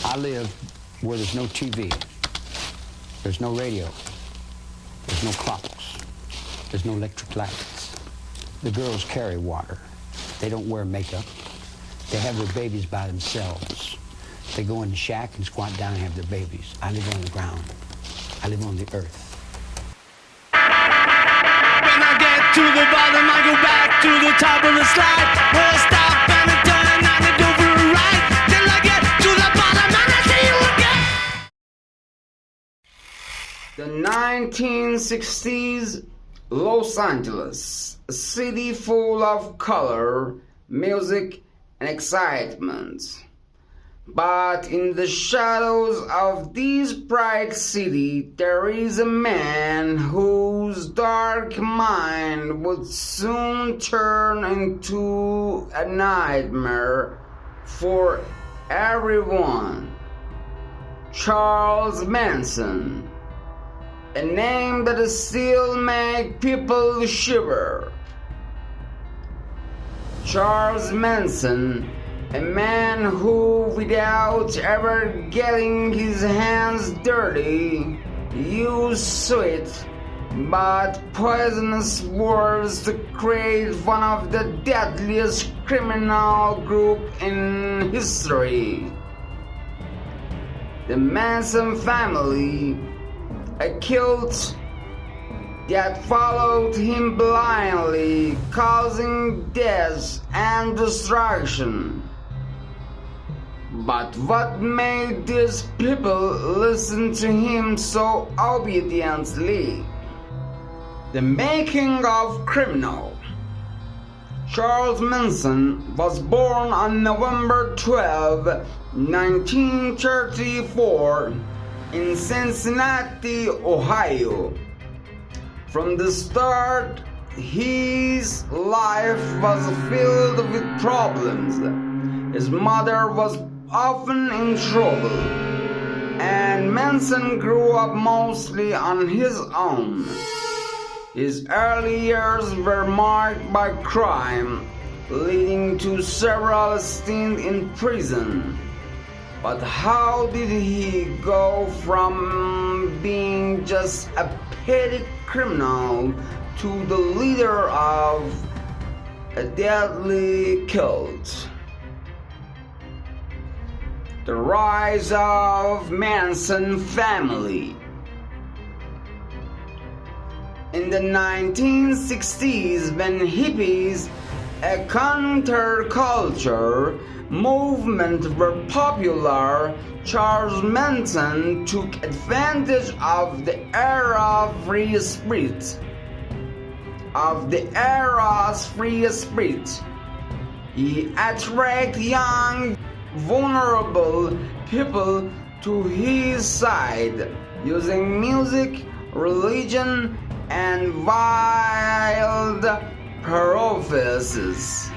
I live where there's no TV, there's no radio, there's no clocks, there's no electric lights. The girls carry water. They don't wear makeup. They have their babies by themselves. They go in the shack and squat down and have their babies. I live on the ground. I live on the earth. When I get to the bottom, I go back to the top of the slide. Where I stop and I turn and I go for a ride. Till I get to the bottom and I see you again. The 1960s Los Angeles, a city full of color, music, and excitement. But in the shadows of this bright city, there is a man whose dark mind would soon turn into a nightmare for everyone. Charles Manson, a name that still makes people shiver. Charles Manson, a man who, without ever getting his hands dirty, used sweet but poisonous words to create one of the deadliest criminal groups in history. The Manson Family, a cult that followed him blindly, causing death and destruction. But what made these people listen to him so obediently? The making of criminal. Charles Manson was born on November 12, 1934 in Cincinnati, Ohio. From the start, his life was filled with problems. His mother was often in trouble, and Manson grew up mostly on his own. His early years were marked by crime, leading to several stints in prison. But how did he go from being just a petty criminal to the leader of a deadly cult? The rise of Manson Family. In the 1960s, when hippies, a counterculture movement, were popular, Charles Manson took advantage of the era's free spirit. He attracted young, vulnerable people to his side using music, religion, and wild prophecies.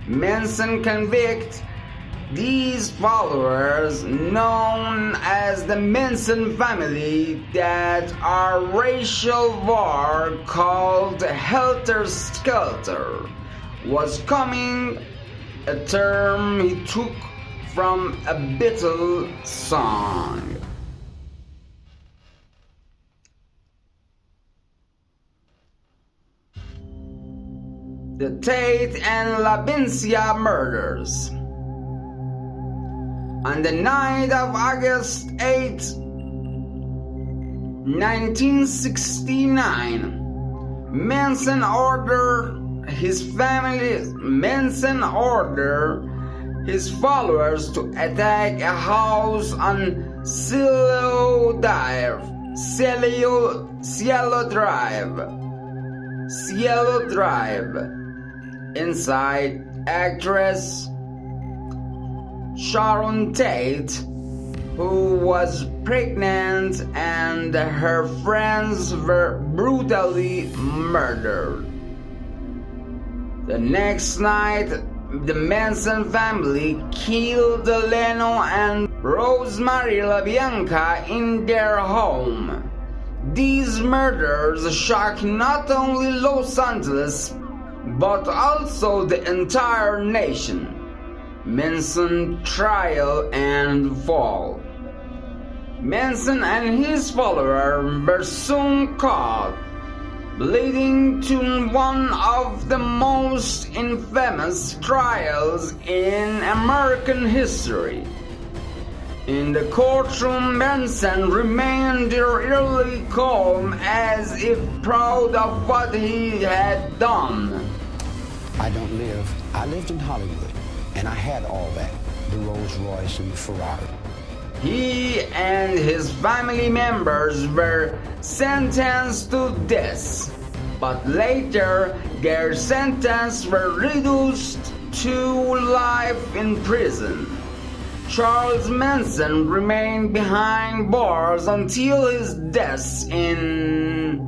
Manson convicted these followers, known as the Manson Family, that our racial war called Helter Skelter was coming, a term he took from a Beatles song. The Tate-LaBianca murders. On the night of August 8, 1969, Manson ordered his followers to attack a house on Cielo Drive. Inside, actress Sharon Tate, who was pregnant, and her friends were brutally murdered. The next night, the Manson family killed Leno and Rosemary LaBianca in their home. These murders shocked not only Los Angeles, but also the entire nation. Manson trial and fall. Manson and his followers were soon caught, leading to one of the most infamous trials in American history. In the courtroom, Manson remained eerily calm, as if proud of what he had done. I lived in Hollywood, and I had all that, the Rolls Royce and the Ferrari. He and his family members were sentenced to death, but later their sentences were reduced to life in prison. Charles Manson remained behind bars until his death in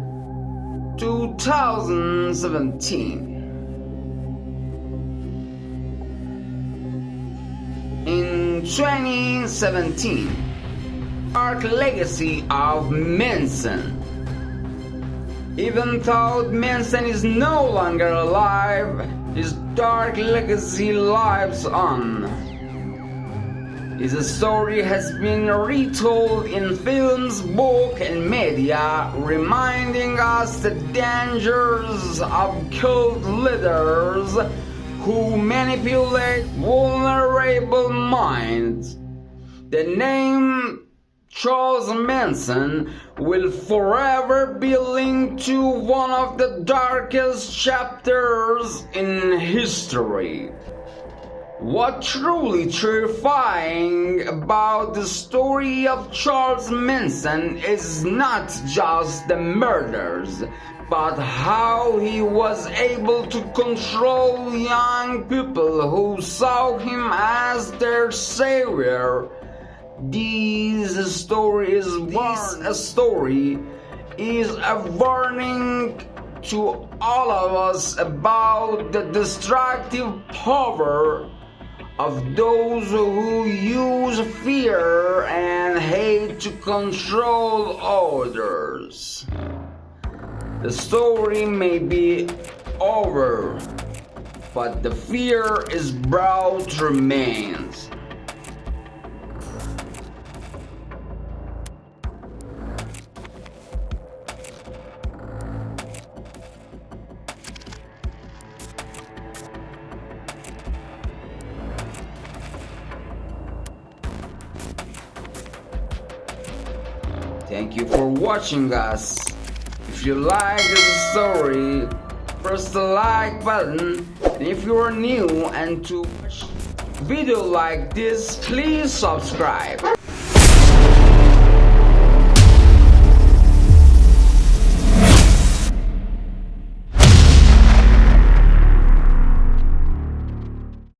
2017. In 2017, dark legacy of Manson. Even though Manson is no longer alive, his dark legacy lives on. His story has been retold in films, books, and media, reminding us the dangers of cult leaders who manipulate vulnerable minds. The name Charles Manson will forever be linked to one of the darkest chapters in history. What's truly terrifying about the story of Charles Manson is not just the murders, but how he was able to control young people who saw him as their savior. This story is a warning to all of us about the destructive power of those who use fear and hate to control others. The story may be over, but the fear is brought remains. Thank you for watching us. If you like this story, press the like button, and if you are new and to watch video like this, please subscribe.